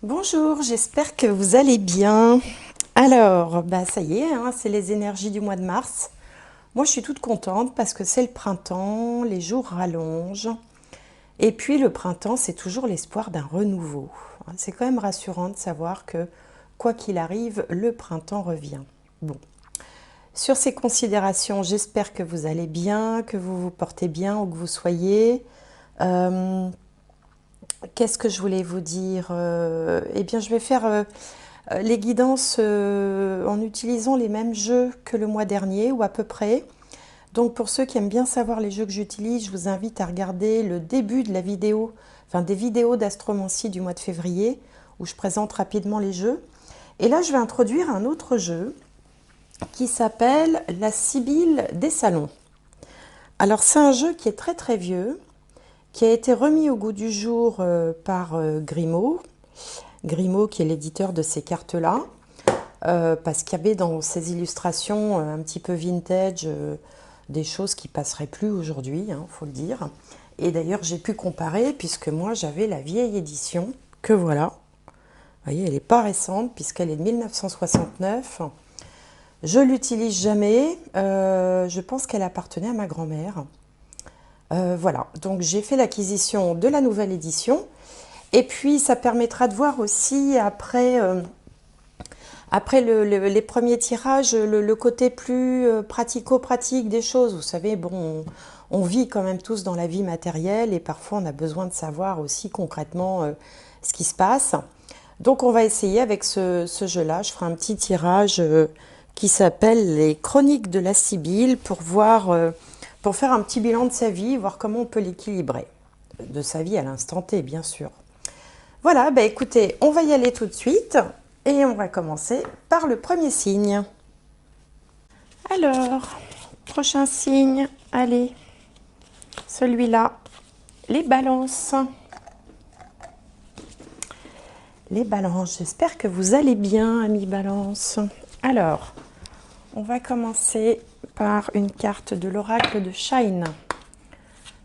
Bonjour, j'espère que vous allez bien. Alors, ça y est, hein, c'est les énergies du mois de mars. Moi, je suis toute contente parce que c'est le printemps, les jours rallongent. Et puis, le printemps, c'est toujours l'espoir d'un renouveau. C'est quand même rassurant de savoir que, quoi qu'il arrive, le printemps revient. Bon, sur ces considérations, j'espère que vous allez bien, que vous vous portez bien où que vous soyez. Euh, Qu'est-ce que je voulais vous dire? Eh bien, je vais faire les guidances en utilisant les mêmes jeux que le mois dernier, ou à peu près. Donc, pour ceux qui aiment bien savoir les jeux que j'utilise, je vous invite à regarder le début de la vidéo, enfin des vidéos d'astromancie du mois de février, où je présente rapidement les jeux. Et là, je vais introduire un autre jeu qui s'appelle la Sibylle des salons. Alors, c'est un jeu qui est très très vieux, qui a été remis au goût du jour par Grimaud. Grimaud qui est l'éditeur de ces cartes-là, parce qu'il y avait dans ces illustrations un petit peu vintage des choses qui passeraient plus aujourd'hui, hein, faut le dire. Et d'ailleurs j'ai pu comparer puisque moi j'avais la vieille édition, que voilà. Vous voyez, elle n'est pas récente puisqu'elle est de 1969. Je l'utilise jamais, je pense qu'elle appartenait à ma grand-mère. Voilà, donc j'ai fait l'acquisition de la nouvelle édition. Et puis, ça permettra de voir aussi, après les premiers tirages, le côté plus pratico-pratique des choses. Vous savez, bon, on vit quand même tous dans la vie matérielle et parfois on a besoin de savoir aussi concrètement ce qui se passe. Donc, on va essayer avec ce jeu-là. Je ferai un petit tirage qui s'appelle les Chroniques de la Sibylle pour voir, pour faire un petit bilan de sa vie, voir comment on peut l'équilibrer. De sa vie à l'instant T, bien sûr. Voilà, écoutez, on va y aller tout de suite et on va commencer par le premier signe. Alors, prochain signe, allez, celui-là, les balances. Les balances, j'espère que vous allez bien, amis balance. Alors, on va commencer par une carte de l'oracle de Shine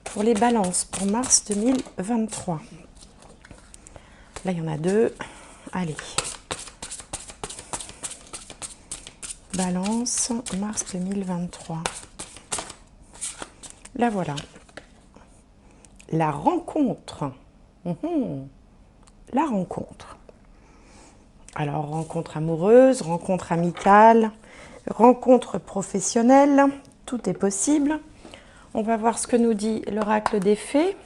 pour les balances pour mars 2023. Là, il y en a deux. Allez. Balance, mars 2023. La voilà. La rencontre. La rencontre. Alors, rencontre amoureuse, rencontre amicale, rencontre professionnelle, tout est possible. On va voir ce que nous dit l'oracle des fées.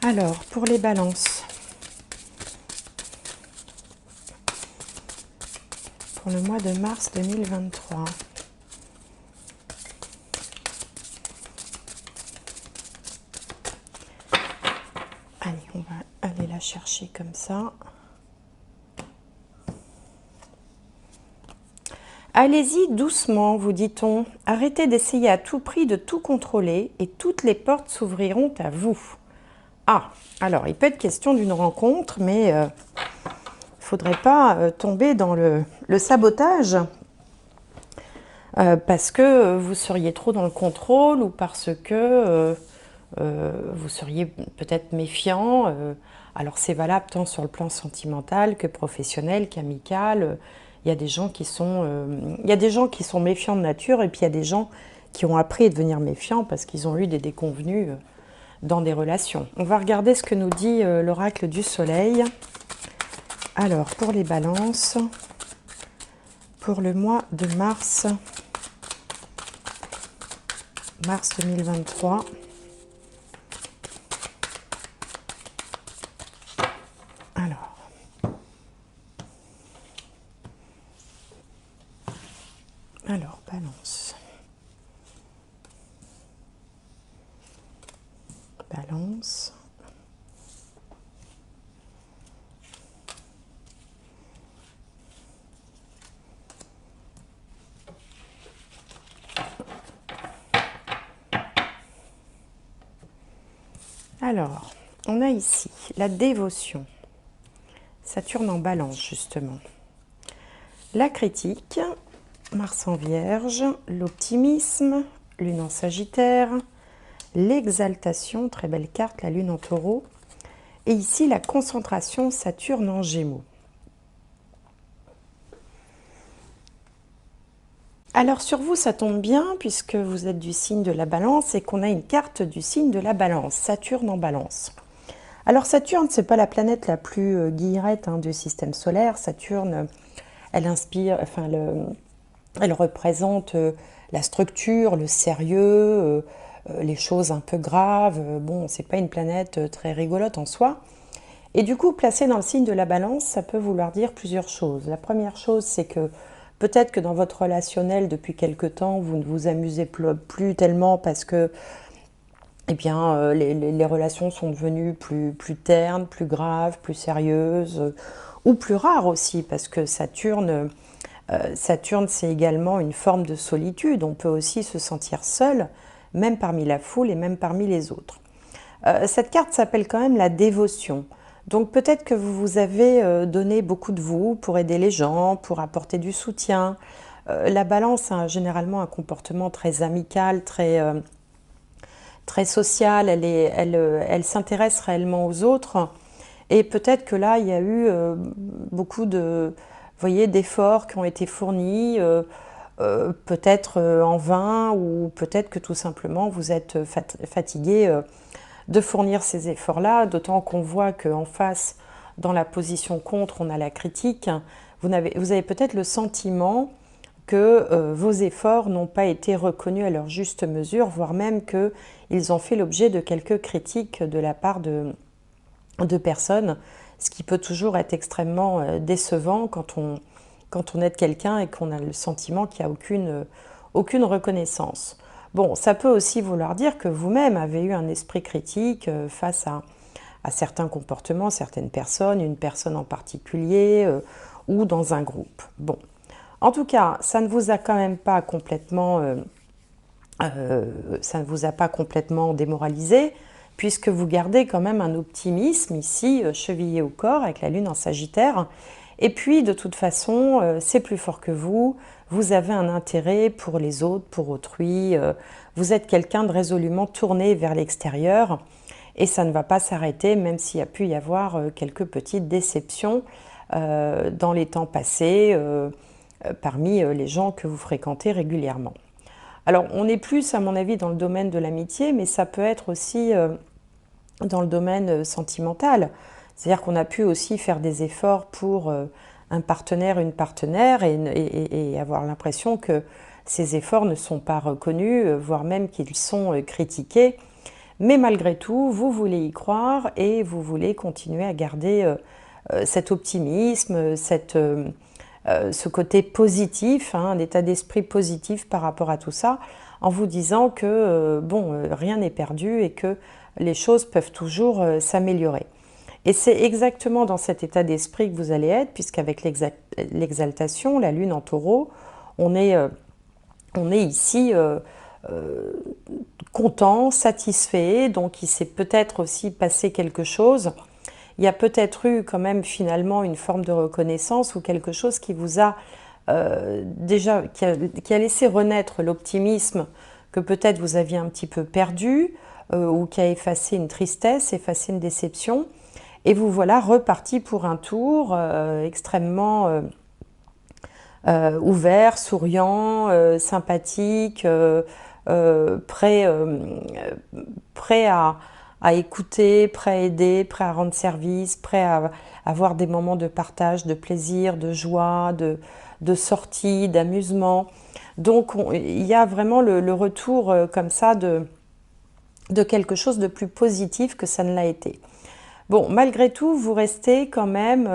Alors, pour les balances, pour le mois de mars 2023. Allez, on va aller la chercher comme ça. Allez-y doucement, vous dit-on. Arrêtez d'essayer à tout prix de tout contrôler et toutes les portes s'ouvriront à vous. Ah, alors il peut être question d'une rencontre, mais il ne faudrait pas tomber dans le sabotage parce que vous seriez trop dans le contrôle ou parce que vous seriez peut-être méfiant. Alors c'est valable tant sur le plan sentimental que professionnel, qu'amical. Il y a des gens qui sont méfiants de nature et puis il y a des gens qui ont appris à devenir méfiants parce qu'ils ont eu des déconvenues dans des relations. On va regarder ce que nous dit l'oracle du soleil. Alors, pour les balances, pour le mois de mars 2023. Alors, balance. Balance. Alors, on a ici la dévotion. Saturne en balance, justement. La critique, Mars en Vierge, l'optimisme, Lune en Sagittaire, l'exaltation, très belle carte, la Lune en Taureau, Et ici, la concentration Saturne en Gémeaux. Alors sur vous, ça tombe bien puisque vous êtes du signe de la Balance et qu'on a une carte du signe de la Balance, Saturne en Balance. Alors Saturne, c'est pas la planète la plus guillerette du système solaire. Saturne, elle inspire, enfin, elle représente la structure, le sérieux, les choses un peu graves. Bon, c'est pas une planète très rigolote en soi. Et du coup, placée dans le signe de la Balance, ça peut vouloir dire plusieurs choses. La première chose, c'est que peut-être que dans votre relationnel, depuis quelque temps, vous ne vous amusez plus tellement parce que eh bien, les relations sont devenues plus ternes, plus graves, plus sérieuses, ou plus rares aussi, parce que Saturne, c'est également une forme de solitude. On peut aussi se sentir seul, même parmi la foule et même parmi les autres. Cette carte s'appelle quand même la dévotion. Donc peut-être que vous vous avez donné beaucoup de vous pour aider les gens, pour apporter du soutien. La Balance a généralement un comportement très amical, très social. Elle s'intéresse réellement aux autres. Et peut-être que là, il y a eu beaucoup de, vous voyez, d'efforts qui ont été fournis, peut-être en vain, ou peut-être que tout simplement vous êtes fatigué de fournir ces efforts-là, d'autant qu'on voit qu'en face, dans la position contre, on a la critique. Vous avez peut-être le sentiment que vos efforts n'ont pas été reconnus à leur juste mesure, voire même qu'ils ont fait l'objet de quelques critiques de la part de personnes, ce qui peut toujours être extrêmement décevant quand on aide quelqu'un et qu'on a le sentiment qu'il n'y a aucune reconnaissance. Bon, ça peut aussi vouloir dire que vous-même avez eu un esprit critique face à certains comportements, certaines personnes, une personne en particulier ou dans un groupe. Bon, en tout cas, ça ne vous a quand même pas complètement, ça ne vous a pas complètement démoralisé, puisque vous gardez quand même un optimisme ici, chevillé au corps, avec la Lune en Sagittaire. Et puis, de toute façon, c'est plus fort que vous avez un intérêt pour les autres, pour autrui, vous êtes quelqu'un de résolument tourné vers l'extérieur, et ça ne va pas s'arrêter, même s'il y a pu y avoir quelques petites déceptions dans les temps passés, parmi les gens que vous fréquentez régulièrement. Alors, on est plus, à mon avis, dans le domaine de l'amitié, mais ça peut être aussi dans le domaine sentimental. C'est-à-dire qu'on a pu aussi faire des efforts pour un partenaire, une partenaire, et avoir l'impression que ces efforts ne sont pas reconnus, voire même qu'ils sont critiqués. Mais malgré tout, vous voulez y croire et vous voulez continuer à garder cet optimisme, ce côté positif, un état d'esprit positif par rapport à tout ça, en vous disant que rien n'est perdu et que les choses peuvent toujours s'améliorer. Et c'est exactement dans cet état d'esprit que vous allez être, puisqu'avec l'exaltation, la Lune en Taureau, on est ici content, satisfait, donc il s'est peut-être aussi passé quelque chose. Il y a peut-être eu quand même finalement une forme de reconnaissance ou quelque chose qui vous a déjà, qui a laissé renaître l'optimisme que peut-être vous aviez un petit peu perdu, ou qui a effacé une tristesse, effacé une déception. Et vous voilà reparti pour un tour extrêmement ouvert, souriant, sympathique, prêt à écouter, prêt à aider, prêt à rendre service, prêt à avoir des moments de partage, de plaisir, de joie, de sortie, d'amusement. Donc il y a vraiment le retour comme ça de quelque chose de plus positif que ça ne l'a été. Bon, malgré tout, vous restez quand même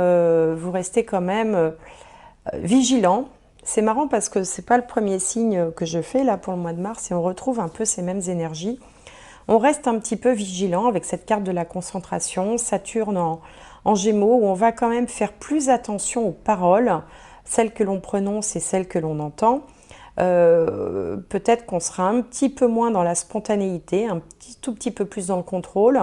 vigilant. C'est marrant parce que c'est pas le premier signe que je fais là pour le mois de mars et on retrouve un peu ces mêmes énergies. On reste un petit peu vigilant avec cette carte de la concentration, Saturne en Gémeaux, où on va quand même faire plus attention aux paroles, celles que l'on prononce et celles que l'on entend. Peut-être qu'on sera un petit peu moins dans la spontanéité, tout petit peu plus dans le contrôle,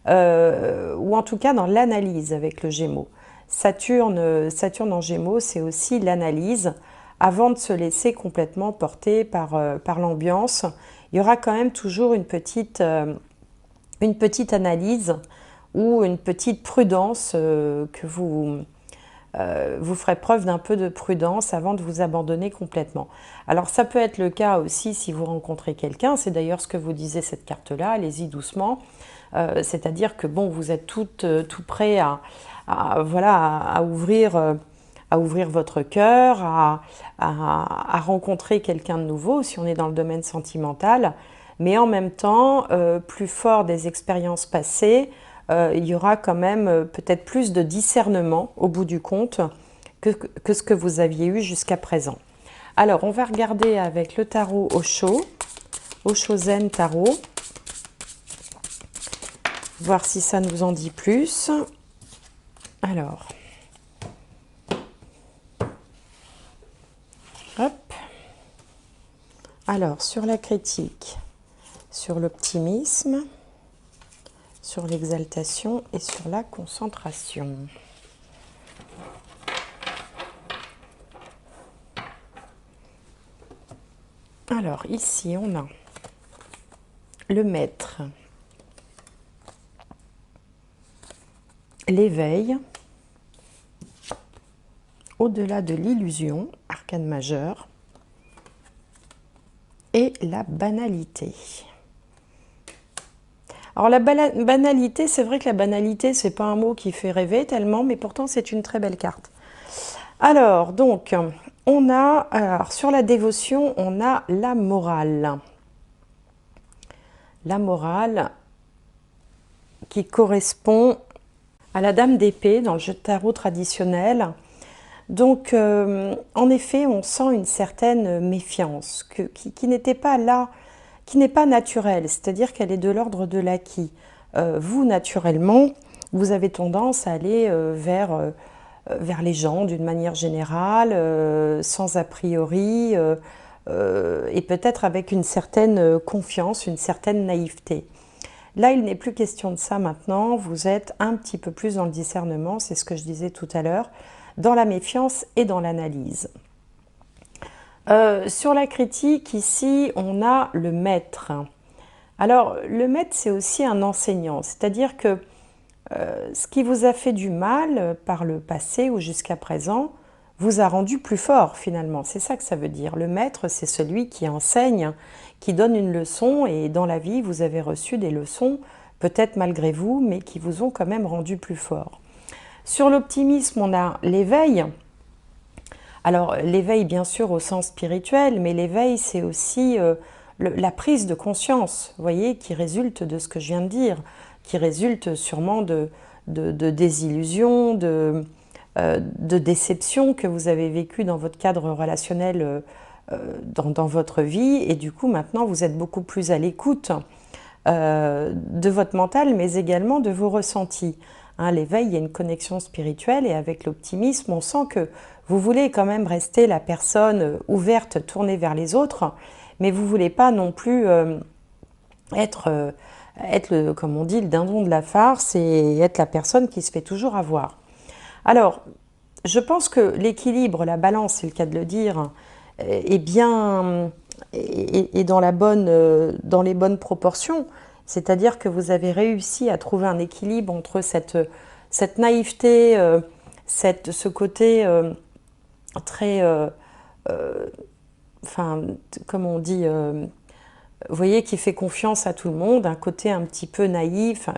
ou en tout cas dans l'analyse avec le Gémeaux. Saturne en Gémeaux, c'est aussi l'analyse, avant de se laisser complètement porter par l'ambiance. Il y aura quand même toujours une petite analyse ou une petite prudence que vous ferez preuve d'un peu de prudence avant de vous abandonner complètement. Alors ça peut être le cas aussi si vous rencontrez quelqu'un, c'est d'ailleurs ce que vous disait cette carte-là, allez-y doucement, c'est-à-dire que bon, vous êtes tout prêt voilà, à ouvrir votre cœur, à rencontrer quelqu'un de nouveau, si on est dans le domaine sentimental, mais en même temps, plus fort des expériences passées, il y aura quand même peut-être plus de discernement au bout du compte que ce que vous aviez eu jusqu'à présent. Alors, on va regarder avec le tarot Osho Zen Tarot, voir si ça nous en dit plus. Alors, hop. Alors, sur la critique, sur l'optimisme, sur l'exaltation et sur la concentration. Alors, ici, on a le maître, l'éveil, au-delà de l'illusion, arcane majeur, et la banalité. Alors la banalité, c'est vrai que la banalité, c'est pas un mot qui fait rêver tellement, mais pourtant c'est une très belle carte. Alors, donc, on a, alors, sur la dévotion, on a la morale. La morale qui correspond à la dame d'épée dans le jeu de tarot traditionnel. Donc, en effet, on sent une certaine méfiance qui n'était pas là, qui n'est pas naturelle, c'est-à-dire qu'elle est de l'ordre de l'acquis. Vous, naturellement, vous avez tendance à aller vers les gens d'une manière générale, sans a priori, et peut-être avec une certaine confiance, une certaine naïveté. Là, il n'est plus question de ça maintenant, vous êtes un petit peu plus dans le discernement, c'est ce que je disais tout à l'heure, dans la méfiance et dans l'analyse. Sur la critique, ici, on a le maître. Alors, le maître, c'est aussi un enseignant, c'est-à-dire que ce qui vous a fait du mal par le passé ou jusqu'à présent vous a rendu plus fort finalement. C'est ça que ça veut dire. Le maître, c'est celui qui enseigne, qui donne une leçon, et dans la vie, vous avez reçu des leçons, peut-être malgré vous, mais qui vous ont quand même rendu plus fort. Sur l'optimisme, on a l'éveil. Alors, l'éveil, bien sûr, au sens spirituel, mais l'éveil, c'est aussi la prise de conscience, vous voyez, qui résulte de ce que je viens de dire, qui résulte sûrement de désillusions, de déceptions que vous avez vécues dans votre cadre relationnel, dans votre vie, et du coup, maintenant, vous êtes beaucoup plus à l'écoute de votre mental, mais également de vos ressentis. Hein, l'éveil, il y a une connexion spirituelle, et avec l'optimisme, on sent que vous voulez quand même rester la personne ouverte, tournée vers les autres, mais vous ne voulez pas non plus être comme on dit, le dindon de la farce, et être la personne qui se fait toujours avoir. Alors, je pense que l'équilibre, la balance, c'est le cas de le dire, est bien, est dans les bonnes proportions. C'est-à-dire que vous avez réussi à trouver un équilibre entre cette naïveté, ce côté très, enfin, comme on dit, vous voyez, qui fait confiance à tout le monde, un côté un petit peu naïf,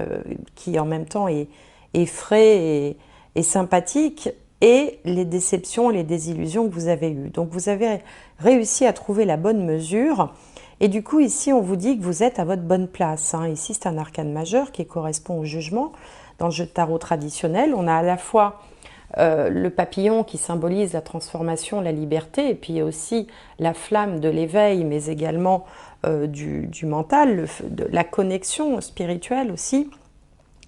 qui en même temps est frais et sympathique, et les déceptions, les désillusions que vous avez eues. Donc vous avez réussi à trouver la bonne mesure, et du coup ici on vous dit que vous êtes à votre bonne place. Hein. Ici c'est un arcane majeur qui correspond au jugement. Dans le jeu de tarot traditionnel, on a à la fois le papillon qui symbolise la transformation, la liberté, et puis aussi la flamme de l'éveil, mais également du mental, de la connexion spirituelle aussi.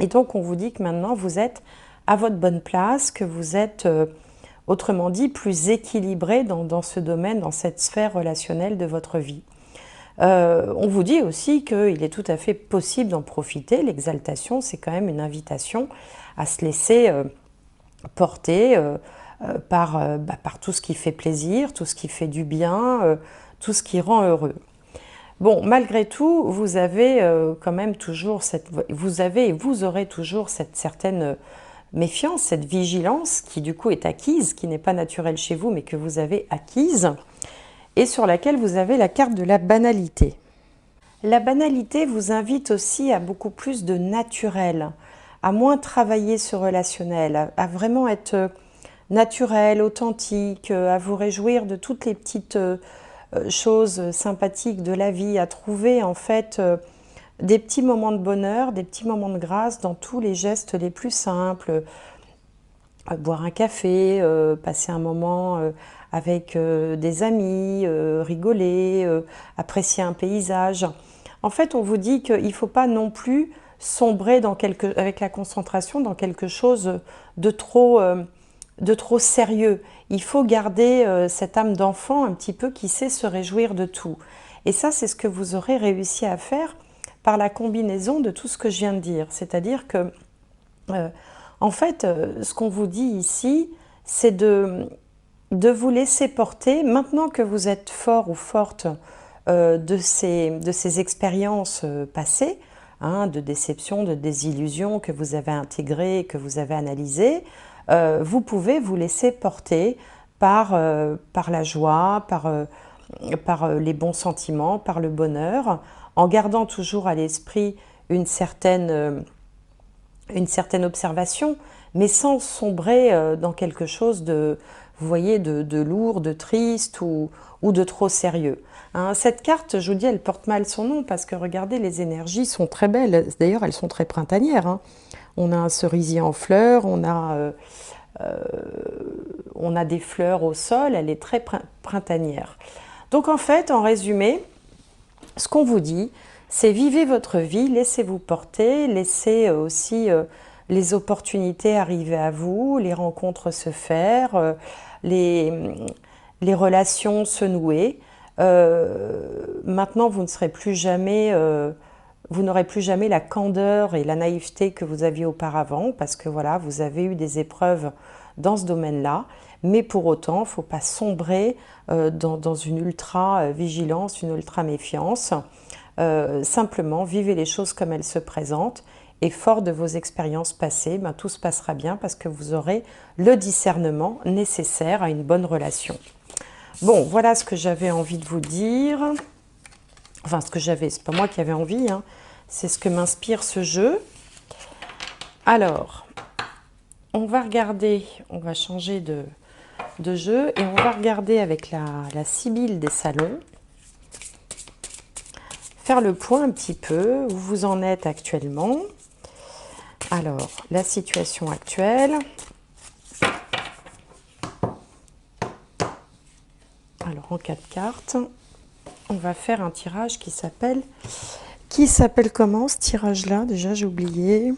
Et donc on vous dit que maintenant vous êtes à votre bonne place, que vous êtes, autrement dit, plus équilibré dans ce domaine, dans cette sphère relationnelle de votre vie. On vous dit aussi qu'il est tout à fait possible d'en profiter. L'exaltation, c'est quand même une invitation à se laisser porter par tout ce qui fait plaisir, tout ce qui fait du bien, tout ce qui rend heureux. Bon, malgré tout, vous avez quand même toujours vous avez et vous aurez toujours cette certaine méfiance, cette vigilance qui du coup est acquise, qui n'est pas naturelle chez vous, mais que vous avez acquise, et sur laquelle vous avez la carte de la banalité. La banalité vous invite aussi à beaucoup plus de naturel, à moins travailler ce relationnel, à vraiment être naturel, authentique, à vous réjouir de toutes les petites choses sympathiques de la vie, à trouver en fait des petits moments de bonheur, des petits moments de grâce dans tous les gestes les plus simples. Boire un café, passer un moment avec des amis, rigoler, apprécier un paysage. En fait, on vous dit qu'il ne faut pas non plus sombrer avec la concentration dans quelque chose de trop sérieux. Il faut garder cette âme d'enfant un petit peu qui sait se réjouir de tout. Et ça, c'est ce que vous aurez réussi à faire par la combinaison de tout ce que je viens de dire. C'est-à-dire que, en fait, ce qu'on vous dit ici, c'est de vous laisser porter, maintenant que vous êtes fort ou forte de ces expériences passées, hein, de déception, de désillusion que vous avez intégrées, que vous avez analysées, vous pouvez vous laisser porter par la joie, par les bons sentiments, par le bonheur, en gardant toujours à l'esprit une certaine observation, mais sans sombrer dans quelque chose de, vous voyez, de lourd, de triste ou de trop sérieux. Hein, cette carte, je vous dis, elle porte mal son nom parce que regardez, les énergies sont très belles. D'ailleurs, elles sont très printanières. Hein. On a un cerisier en fleurs, on a des fleurs au sol, elle est très printanière. Donc en fait, en résumé, ce qu'on vous dit, c'est vivez votre vie, laissez-vous porter, laissez aussi les opportunités arriver à vous, les rencontres se faire, les relations se nouer. Maintenant, vous ne serez plus jamais, vous n'aurez plus jamais la candeur et la naïveté que vous aviez auparavant, parce que voilà, vous avez eu des épreuves dans ce domaine-là, mais pour autant, il ne faut pas sombrer dans une ultra-vigilance, une ultra-méfiance. Simplement, vivez les choses comme elles se présentent, et fort de vos expériences passées, ben, tout se passera bien parce que vous aurez le discernement nécessaire à une bonne relation. Bon, voilà ce que j'avais envie de vous dire. Enfin, ce que j'avais, c'est pas moi qui avais envie, hein. C'est ce que m'inspire ce jeu. Alors, on va regarder, on va changer de jeu et on va regarder avec la Sibylle des salons. Faire le point un petit peu, où vous en êtes actuellement. Alors, la situation actuelle. Alors, en 4 cartes, on va faire un tirage qui s'appelle comment ce tirage-là? Déjà, j'ai oublié.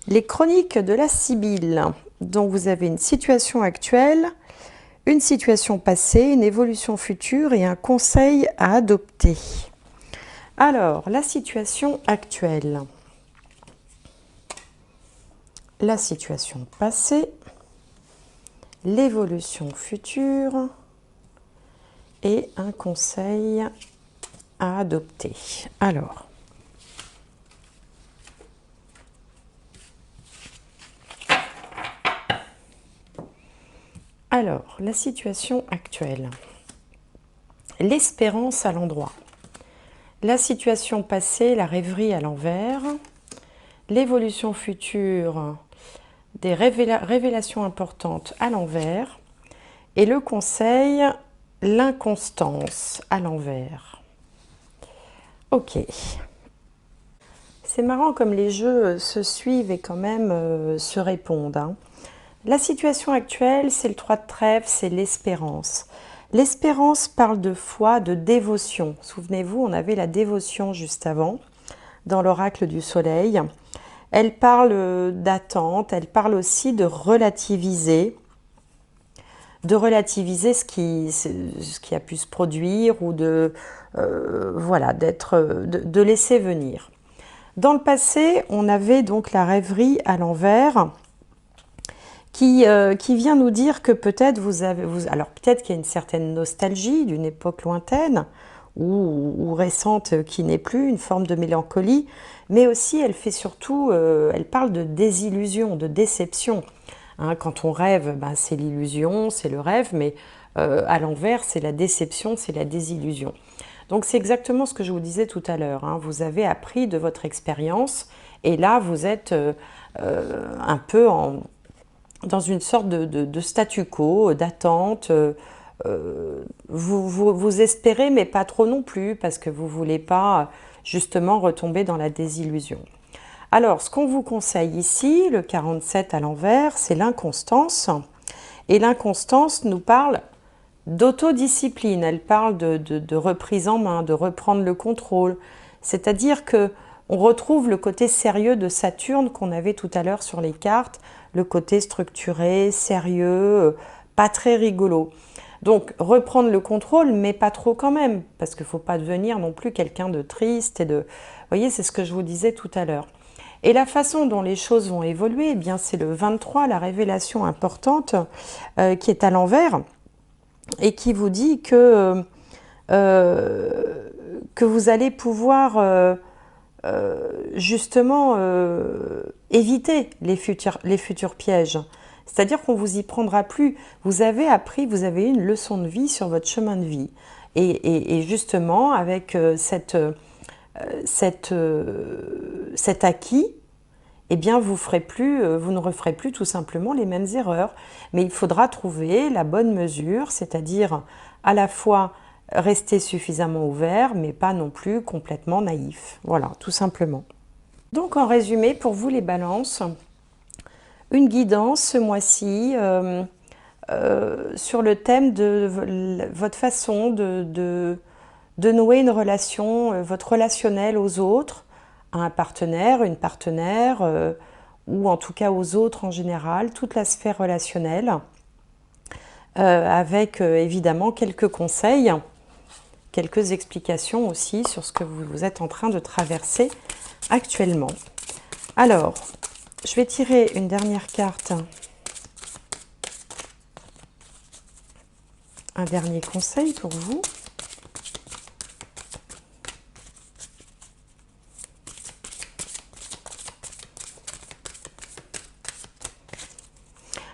Les chroniques de la Sibylle. Donc, vous avez une situation actuelle, une situation passée, une évolution future et un conseil à adopter. Alors, la situation actuelle. La situation passée, l'évolution future et un conseil à adopter. Alors, la situation actuelle. L'espérance à l'endroit. La situation passée, la rêverie à l'envers. L'évolution future, des révélations importantes à l'envers. Et le conseil, l'inconstance à l'envers. Ok. C'est marrant comme les jeux se suivent et quand même se répondent. Hein. La situation actuelle, c'est le 3 de trèfle, c'est l'espérance. L'espérance parle de foi, de dévotion. Souvenez-vous, on avait la dévotion juste avant, dans l'oracle du soleil. Elle parle d'attente, elle parle aussi de relativiser ce qui a pu se produire ou voilà, de laisser venir. Dans le passé, on avait donc la rêverie à l'envers qui vient nous dire que peut-être alors peut-être qu'il y a une certaine nostalgie d'une époque lointaine ou récente qui n'est plus, une forme de mélancolie, mais aussi elle fait surtout, elle parle de désillusion, de déception. Hein, quand on rêve, ben, c'est l'illusion, c'est le rêve, mais à l'envers, c'est la déception, c'est la désillusion. Donc c'est exactement ce que je vous disais tout à l'heure. Hein. Vous avez appris de votre expérience et là, vous êtes un peu dans une sorte de statu quo, d'attente. Vous espérez, mais pas trop non plus, parce que vous ne voulez pas justement retomber dans la désillusion. Alors, ce qu'on vous conseille ici, le 47 à l'envers, c'est l'inconstance. Et l'inconstance nous parle d'autodiscipline, elle parle de reprise en main, de reprendre le contrôle. C'est-à-dire que on retrouve le côté sérieux de Saturne qu'on avait tout à l'heure sur les cartes, le côté structuré, sérieux, pas très rigolo. Donc reprendre le contrôle, mais pas trop quand même, parce qu'il ne faut pas devenir non plus quelqu'un de triste et de... Vous voyez, c'est ce que je vous disais tout à l'heure. Et la façon dont les choses vont évoluer, eh bien c'est le 23, la révélation importante, qui est à l'envers, et qui vous dit que vous allez pouvoir justement éviter les futurs pièges. C'est-à-dire qu'on ne vous y prendra plus. Vous avez appris, vous avez eu une leçon de vie sur votre chemin de vie. Et justement, avec cet acquis, eh bien, vous ne referez plus tout simplement les mêmes erreurs. Mais il faudra trouver la bonne mesure, c'est-à-dire à la fois rester suffisamment ouvert, mais pas non plus complètement naïf. Voilà, tout simplement. Donc, en résumé, pour vous les balances, une guidance ce mois-ci sur le thème de votre façon de nouer une relation, votre relationnel aux autres, à un partenaire, une partenaire, ou en tout cas aux autres en général, toute la sphère relationnelle, avec évidemment quelques conseils, quelques explications aussi sur ce que vous êtes en train de traverser actuellement. Alors, je vais tirer une dernière carte, un dernier conseil pour vous.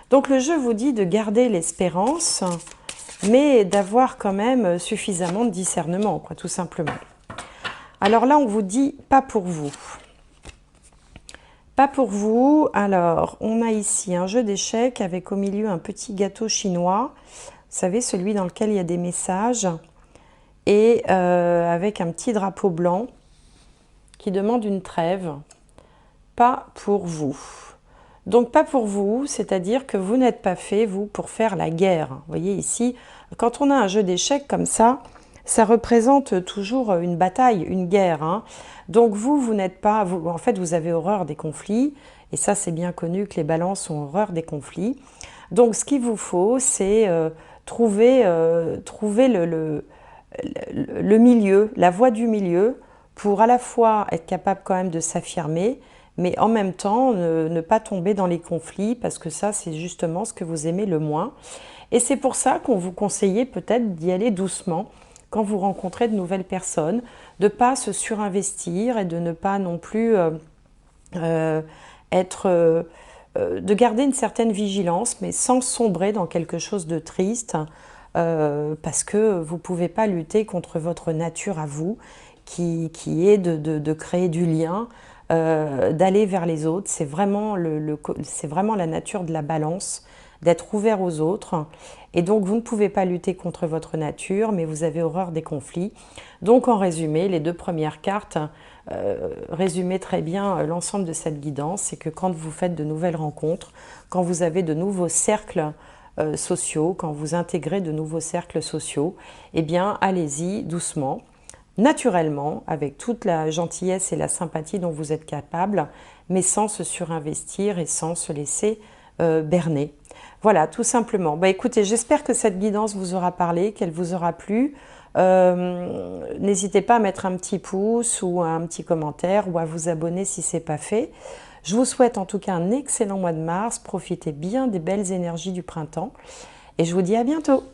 Donc le jeu vous dit de garder l'espérance, mais d'avoir quand même suffisamment de discernement, quoi, tout simplement. Alors là, on vous dit pas pour vous. Pas pour vous. Alors, on a ici un jeu d'échecs avec au milieu un petit gâteau chinois. Vous savez, celui dans lequel il y a des messages. Et avec un petit drapeau blanc qui demande une trêve. Pas pour vous. Donc pas pour vous, c'est-à-dire que vous n'êtes pas fait, vous, pour faire la guerre. Vous voyez ici, quand on a un jeu d'échecs comme ça représente toujours une bataille, une guerre. Hein. Donc vous n'êtes pas... en fait, vous avez horreur des conflits, et ça, c'est bien connu que les balances ont horreur des conflits. Donc ce qu'il vous faut, c'est trouver le milieu, la voie du milieu, pour à la fois être capable quand même de s'affirmer, mais en même temps, ne pas tomber dans les conflits, parce que ça, c'est justement ce que vous aimez le moins. Et c'est pour ça qu'on vous conseillait peut-être d'y aller doucement quand vous rencontrez de nouvelles personnes, de ne pas se surinvestir et de ne pas non plus de garder une certaine vigilance, mais sans sombrer dans quelque chose de triste, parce que vous ne pouvez pas lutter contre votre nature à vous, qui est de créer du lien, d'aller vers les autres. C'est vraiment, c'est vraiment la nature de la balance, d'être ouvert aux autres. Et donc, vous ne pouvez pas lutter contre votre nature, mais vous avez horreur des conflits. Donc, en résumé, les deux premières cartes résumaient très bien l'ensemble de cette guidance. C'est que quand vous faites de nouvelles rencontres, quand vous avez de nouveaux cercles sociaux, quand vous intégrez de nouveaux cercles sociaux, eh bien, allez-y doucement, naturellement, avec toute la gentillesse et la sympathie dont vous êtes capable, mais sans se surinvestir et sans se laisser berner. Voilà, tout simplement. Bah, écoutez, j'espère que cette guidance vous aura parlé, qu'elle vous aura plu. N'hésitez pas à mettre un petit pouce ou un petit commentaire ou à vous abonner si ce n'est pas fait. Je vous souhaite en tout cas un excellent mois de mars. Profitez bien des belles énergies du printemps. Et je vous dis à bientôt.